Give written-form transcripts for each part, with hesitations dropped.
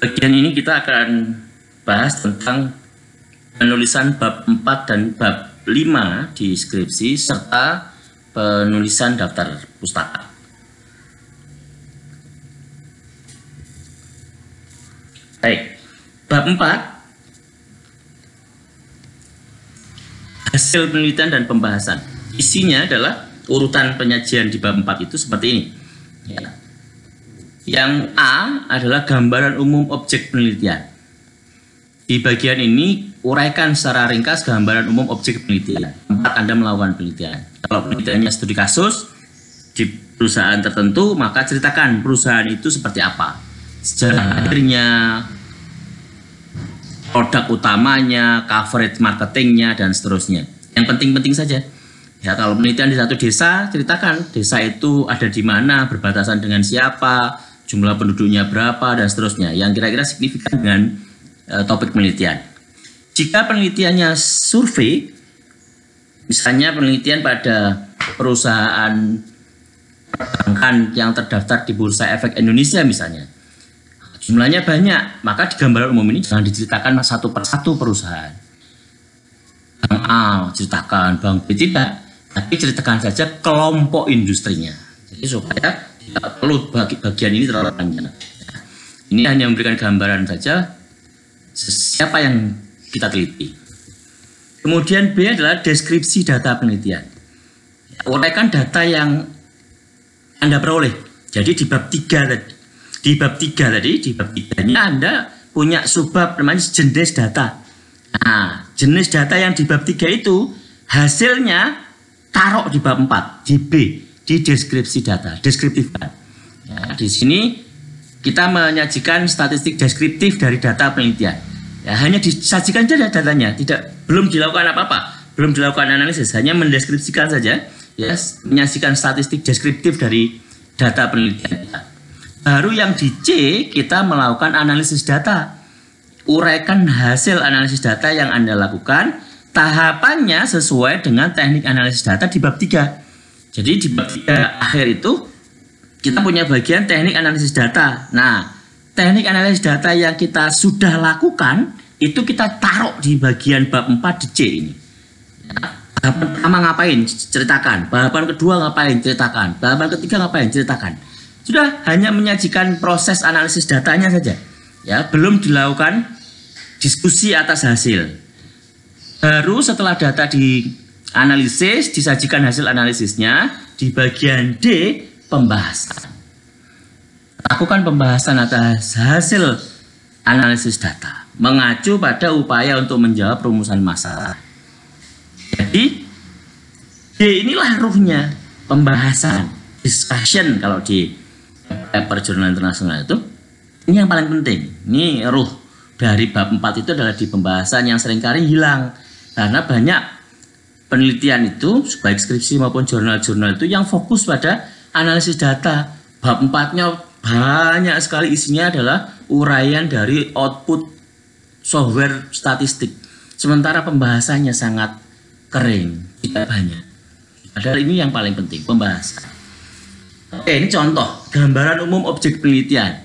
Bagian ini kita akan bahas tentang penulisan bab 4 dan bab 5 di skripsi serta penulisan daftar pustaka. Baik, bab 4 hasil penelitian dan pembahasan. Isinya adalah urutan penyajian di bab 4 itu seperti ini. Ya. Yang A adalah gambaran umum objek penelitian. Di bagian ini uraikan secara ringkas gambaran umum objek penelitian. Tempat Anda melakukan penelitian. Kalau penelitiannya studi kasus di perusahaan tertentu, maka ceritakan perusahaan itu seperti apa, sejarah hadirnya, produk utamanya, coverage marketingnya, dan seterusnya. Yang penting-penting saja. Ya, kalau penelitian di satu desa, ceritakan desa itu ada di mana, berbatasan dengan siapa, jumlah penduduknya berapa, dan seterusnya. Yang kira-kira signifikan dengan topik penelitian. Jika penelitiannya survei, misalnya penelitian pada perusahaan perbankan yang terdaftar di Bursa Efek Indonesia misalnya, jumlahnya banyak, maka di gambaran umum ini jangan diceritakan satu persatu perusahaan. Bank A ceritakan, Bank B tidak, tapi ceritakan saja kelompok industrinya. Jadi supaya tidak perlu bagian ini terlalu panjang. Ini hanya memberikan gambaran saja siapa yang kita teliti. Kemudian B adalah deskripsi data penelitian. Uraikan data yang Anda peroleh. Jadi di bab 3 tadi. Di bab 3-nya Anda punya subbab namanya jenis data. Nah, jenis data yang di bab 3 itu hasilnya taruh di bab 4, di B, di deskripsi data, deskriptifkan. Ya, di sini kita menyajikan statistik deskriptif dari data penelitian. Ya, hanya disajikan saja datanya, belum dilakukan apa-apa, belum dilakukan analisis, hanya mendeskripsikan saja, ya, menyajikan statistik deskriptif dari data penelitian. Baru yang di C kita melakukan analisis data. Uraikan hasil analisis data yang Anda lakukan, tahapannya sesuai dengan teknik analisis data di bab 3. Jadi di bab 3 akhir itu kita punya bagian teknik analisis data. Nah, teknik analisis data yang kita sudah lakukan itu kita taruh di bagian bab 4 di C ini. Tahapan pertama ngapain? Ceritakan. Tahapan kedua ngapain? Ceritakan. Tahapan ketiga ngapain? Ceritakan. Sudah, hanya menyajikan proses analisis datanya saja. Ya, belum dilakukan diskusi atas hasil. Baru setelah data dianalisis, disajikan hasil analisisnya, di bagian D pembahasan. Lakukan pembahasan atas hasil analisis data, mengacu pada upaya untuk menjawab rumusan masalah. Jadi, D inilah ruhnya, pembahasan, discussion kalau di paper jurnal internasional itu. Ini yang paling penting. Ini ruh dari bab 4 itu adalah di pembahasan yang seringkali hilang. Karena banyak penelitian itu, baik skripsi maupun jurnal-jurnal itu yang fokus pada analisis data. Bab 4-nya banyak sekali isinya adalah uraian dari output software statistik. Sementara pembahasannya sangat kering, tidak banyak. Padahal ini yang paling penting, pembahasan. Oke, ini contoh gambaran umum objek penelitian.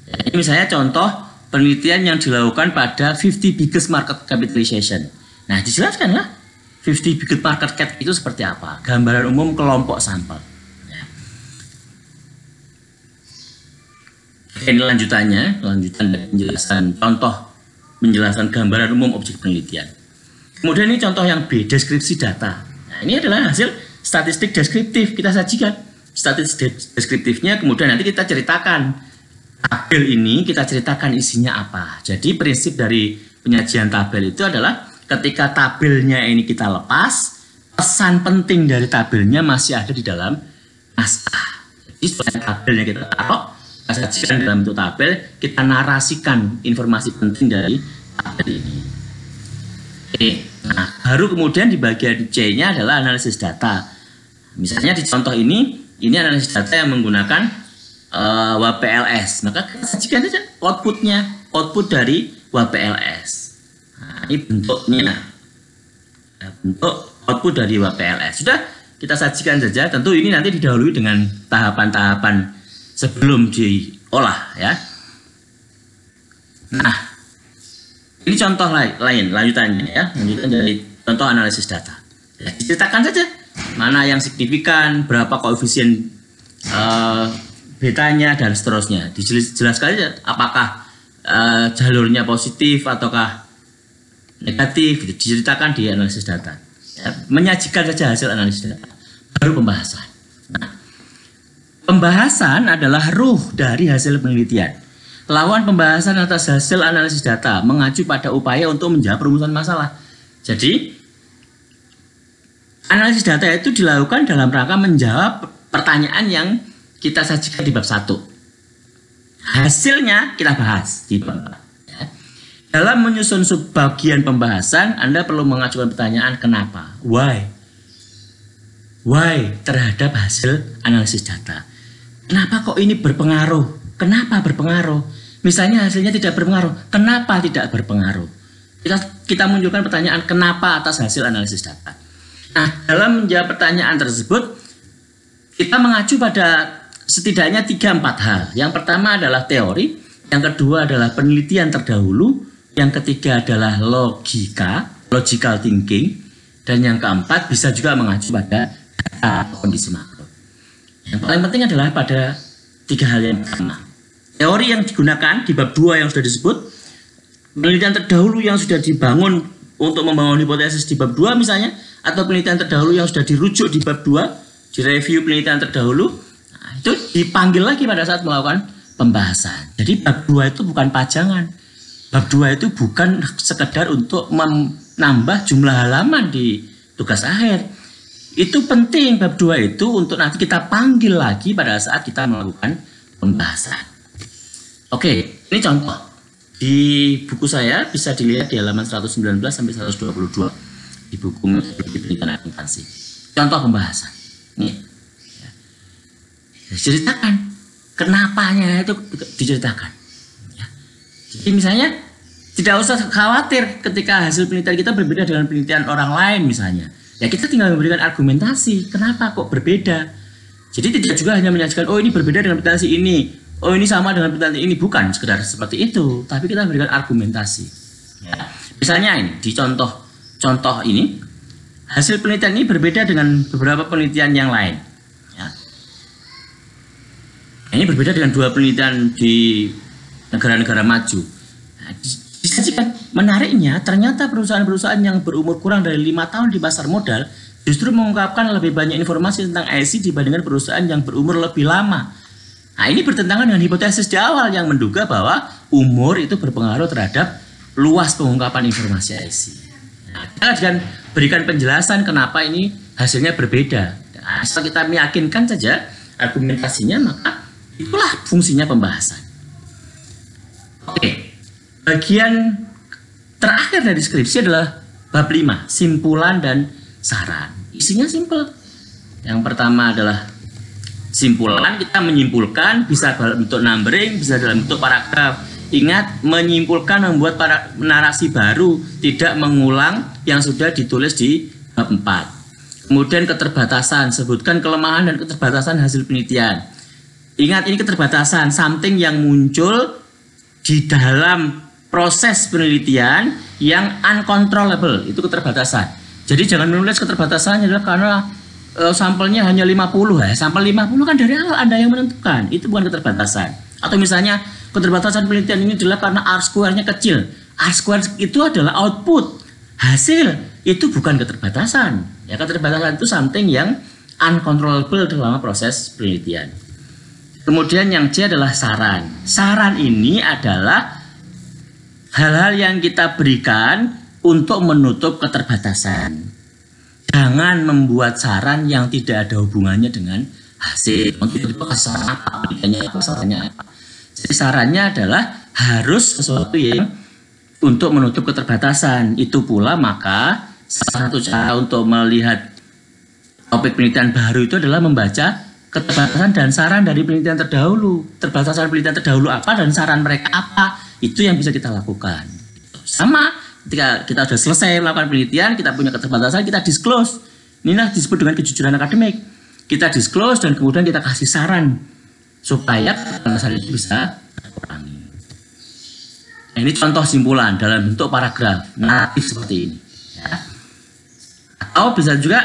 Ini misalnya contoh penelitian yang dilakukan pada 50 biggest market capitalization. Nah, dijelaskanlah 50 biggest market cap itu seperti apa. Gambaran umum kelompok sampel. Ini lanjutan dari penjelasan contoh menjelaskan gambaran umum objek penelitian. Kemudian ini contoh yang B, deskripsi data. Nah, ini adalah hasil statistik deskriptif kita sajikan. Statistik deskriptifnya kemudian nanti kita ceritakan. Tabel ini kita ceritakan isinya apa. Jadi prinsip dari penyajian tabel itu adalah ketika tabelnya ini kita lepas, pesan penting dari tabelnya masih ada di dalam naskah. Jadi setelah tabelnya kita taruh, kita sajikan dalam bentuk tabel, kita narasikan informasi penting dari tabel ini. Oke. Nah, baru kemudian di bagian C-nya adalah analisis data. Misalnya di contoh ini analisis data yang menggunakan WPLS. Maka kita sajikan saja output dari WPLS. Nah, ini bentuknya, bentuk output dari WPLS. Sudah, kita sajikan saja. Tentu ini nanti didahului dengan tahapan-tahapan sebelum diolah, ya. Nah, ini contoh lain lanjutannya ya, lanjutan dari contoh analisis data. Ya, diceritakan saja mana yang signifikan, berapa koefisien betanya dan seterusnya. Dijelaskan saja apakah jalurnya positif ataukah negatif, gitu. Diceritakan di analisis data. Ya, menyajikan saja hasil analisis data. Baru pembahasan. Nah, pembahasan adalah ruh dari hasil penelitian. Lawan pembahasan atas hasil analisis data mengacu pada upaya untuk menjawab perumusan masalah. Jadi, analisis data itu dilakukan dalam rangka menjawab pertanyaan yang kita sajikan di bab 1. Hasilnya kita bahas di bab 4. Ya. Dalam menyusun subbagian pembahasan, Anda perlu mengajukan pertanyaan kenapa, why terhadap hasil analisis data. Kenapa kok ini berpengaruh? Kenapa berpengaruh? Misalnya hasilnya tidak berpengaruh, kenapa tidak berpengaruh? Kita munculkan pertanyaan kenapa atas hasil analisis data. Nah, dalam menjawab pertanyaan tersebut, kita mengacu pada setidaknya 3-4 hal. Yang pertama adalah teori, yang kedua adalah penelitian terdahulu, yang ketiga adalah logika, logical thinking, dan yang keempat bisa juga mengacu pada data kondisi makro. Yang paling penting adalah pada 3 hal yang pertama. Teori yang digunakan di bab 2 yang sudah disebut, penelitian terdahulu yang sudah dibangun untuk membangun hipotesis di bab 2 misalnya, atau penelitian terdahulu yang sudah dirujuk di bab 2, direview penelitian terdahulu, nah, itu dipanggil lagi pada saat melakukan pembahasan. Jadi bab 2 itu bukan pajangan. Bab 2 itu bukan sekedar untuk menambah jumlah halaman di tugas akhir. Itu penting bab 2 itu untuk nanti kita panggil lagi pada saat kita melakukan pembahasan. Oke, ini contoh. Di buku saya bisa dilihat di halaman 119 sampai 122 di buku metodologi penelitian akuntansi. Contoh pembahasan. Nih. Ya. Diceritakan kenapanya itu diceritakan. Ya. Jadi misalnya tidak usah khawatir ketika hasil penelitian kita berbeda dengan penelitian orang lain misalnya. Ya kita tinggal memberikan argumentasi kenapa kok berbeda. Jadi tidak juga hanya menyajikan oh ini berbeda dengan penelitian ini. Oh ini sama dengan penelitian ini, bukan sekedar seperti itu, tapi kita memberikan argumentasi. Ya. Misalnya ini di contoh ini hasil penelitian ini berbeda dengan beberapa penelitian yang lain. Ya. Ini berbeda dengan 2 penelitian di negara-negara maju. Nah, disajikan menariknya ternyata perusahaan-perusahaan yang berumur kurang dari 5 tahun di pasar modal justru mengungkapkan lebih banyak informasi tentang IC dibandingkan perusahaan yang berumur lebih lama. Nah, ini bertentangan dengan hipotesis di awal yang menduga bahwa umur itu berpengaruh terhadap luas pengungkapan informasi IC. Nah, kita akan berikan penjelasan kenapa ini hasilnya berbeda. Nah, asal kita meyakinkan saja argumentasinya, maka itulah fungsinya pembahasan. Oke, bagian terakhir dari skripsi adalah bab 5, simpulan dan saran. Isinya simpel. Yang pertama adalah simpulan, kita menyimpulkan, bisa dalam bentuk numbering, bisa dalam bentuk paragraf. Ingat, menyimpulkan membuat narasi baru, tidak mengulang yang sudah ditulis di bab 4. Kemudian keterbatasan, sebutkan kelemahan dan keterbatasan hasil penelitian. Ingat, ini keterbatasan, something yang muncul di dalam proses penelitian yang uncontrollable, itu keterbatasan. Jadi jangan menulis keterbatasannya adalah karena sampelnya hanya 50 ya. Sampel 50 kan dari awal Anda yang menentukan. Itu bukan keterbatasan. Atau misalnya keterbatasan penelitian ini adalah karena R-square-nya kecil. R-square itu adalah output. Hasil itu bukan keterbatasan. Ya, keterbatasan itu something yang uncontrollable dalam proses penelitian. Kemudian yang C adalah saran. Saran ini adalah hal-hal yang kita berikan untuk menutup keterbatasan. Jangan membuat saran yang tidak ada hubungannya dengan hasil. Itu saran apa? Sarannya apa? Jadi sarannya adalah harus sesuatu yang untuk menutup keterbatasan. Itu pula maka salah satu cara untuk melihat topik penelitian baru itu adalah membaca keterbatasan dan saran dari penelitian terdahulu. Keterbatasan penelitian terdahulu apa dan saran mereka apa? Itu yang bisa kita lakukan. Sama ketika kita sudah selesai melakukan penelitian, kita punya keterbatasan, kita disclose. Inilah disebut dengan kejujuran akademik. Kita disclose dan kemudian kita kasih saran supaya masalah itu bisa dikurangi. Nah, ini contoh simpulan dalam bentuk paragraf naratif seperti ini. Ya. Atau bisa juga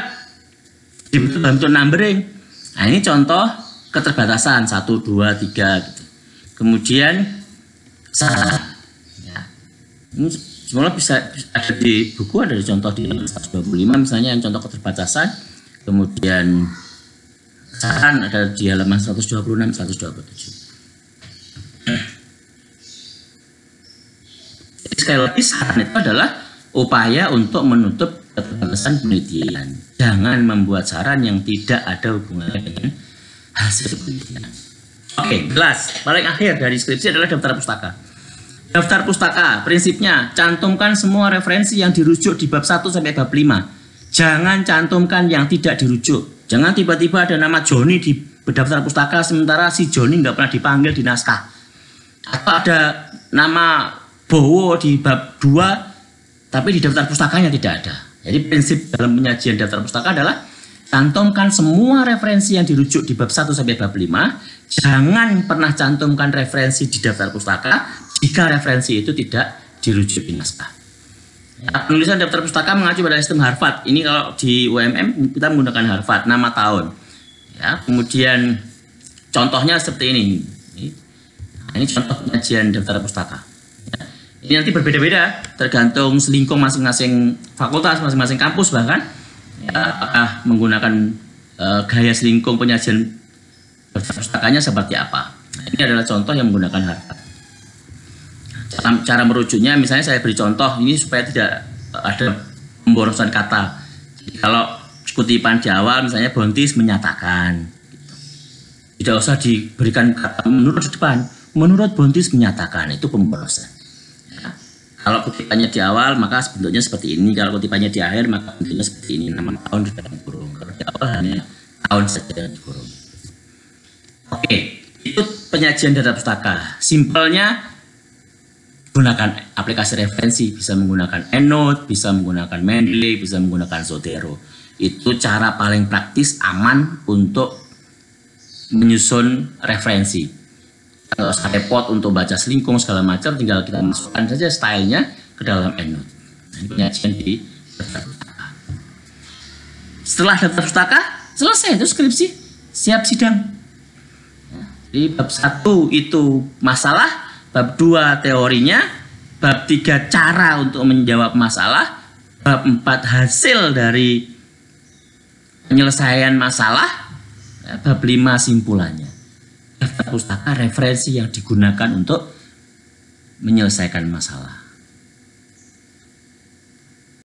dalam bentuk numbering. Nah, ini contoh keterbatasan 1, 2, 3 gitu. Kemudian saran. Ya. Ini semula bisa ada di buku, ada di contoh di 125 misalnya yang contoh keterbatasan. Kemudian saran ada di halaman 126, 127. Sekali lagi saran itu adalah upaya untuk menutup keterbatasan penelitian. Jangan membuat saran yang tidak ada hubungannya dengan hasil penelitian. Oke, jelas. Paling akhir dari skripsi adalah daftar pustaka. Daftar pustaka, prinsipnya cantumkan semua referensi yang dirujuk di bab 1 sampai bab 5. Jangan cantumkan yang tidak dirujuk. Jangan tiba-tiba ada nama Joni di daftar pustaka sementara si Joni nggak pernah dipanggil di naskah. Atau ada nama Bowo di bab 2 tapi di daftar pustakanya tidak ada. Jadi prinsip dalam penyajian daftar pustaka adalah cantumkan semua referensi yang dirujuk di bab 1 sampai bab 5. Jangan pernah cantumkan referensi di daftar pustaka jika referensi itu tidak dirujuk di naskah. Ya, penulisan daftar pustaka mengacu pada sistem Harvard. Ini kalau di UMM kita menggunakan Harvard, nama tahun. Ya, kemudian contohnya seperti ini. Ini contoh penyajian daftar pustaka. Ini nanti berbeda-beda tergantung selingkung masing-masing fakultas, masing-masing kampus bahkan ya, apakah menggunakan gaya selingkung penyajian pustakanya seperti apa. Nah, ini adalah contoh yang menggunakan Harvard. Cara merujuknya misalnya saya beri contoh ini supaya tidak ada pemborosan kata. Jadi, kalau kutipan di awal misalnya Bontis menyatakan gitu. Tidak usah diberikan kata menurut di depan. Menurut Bontis menyatakan, itu pemborosan. Kalau kutipannya di awal maka bentuknya seperti ini. Kalau kutipannya di akhir maka bentuknya seperti ini. Nama tahun di dalam kurung. Kalau di awal hanya tahun saja di kurung. Oke, itu penyajian data pustaka. Simpelnya gunakan aplikasi referensi, bisa menggunakan EndNote, bisa menggunakan Mendeley, bisa menggunakan Zotero. Itu cara paling praktis, aman untuk menyusun referensi. Kalau usah repot untuk baca selingkung segala macam, tinggal kita masukkan saja stylenya ke dalam EndNote. Nah, ini penyajian di daftar pustaka. Setelah daftar pustaka selesai, itu skripsi, siap sidang. Di bab 1 itu masalah, bab 2 teorinya, bab 3 cara untuk menjawab masalah, bab 4 hasil dari penyelesaian masalah, bab 5 simpulannya. Daftar pustaka referensi yang digunakan untuk menyelesaikan masalah.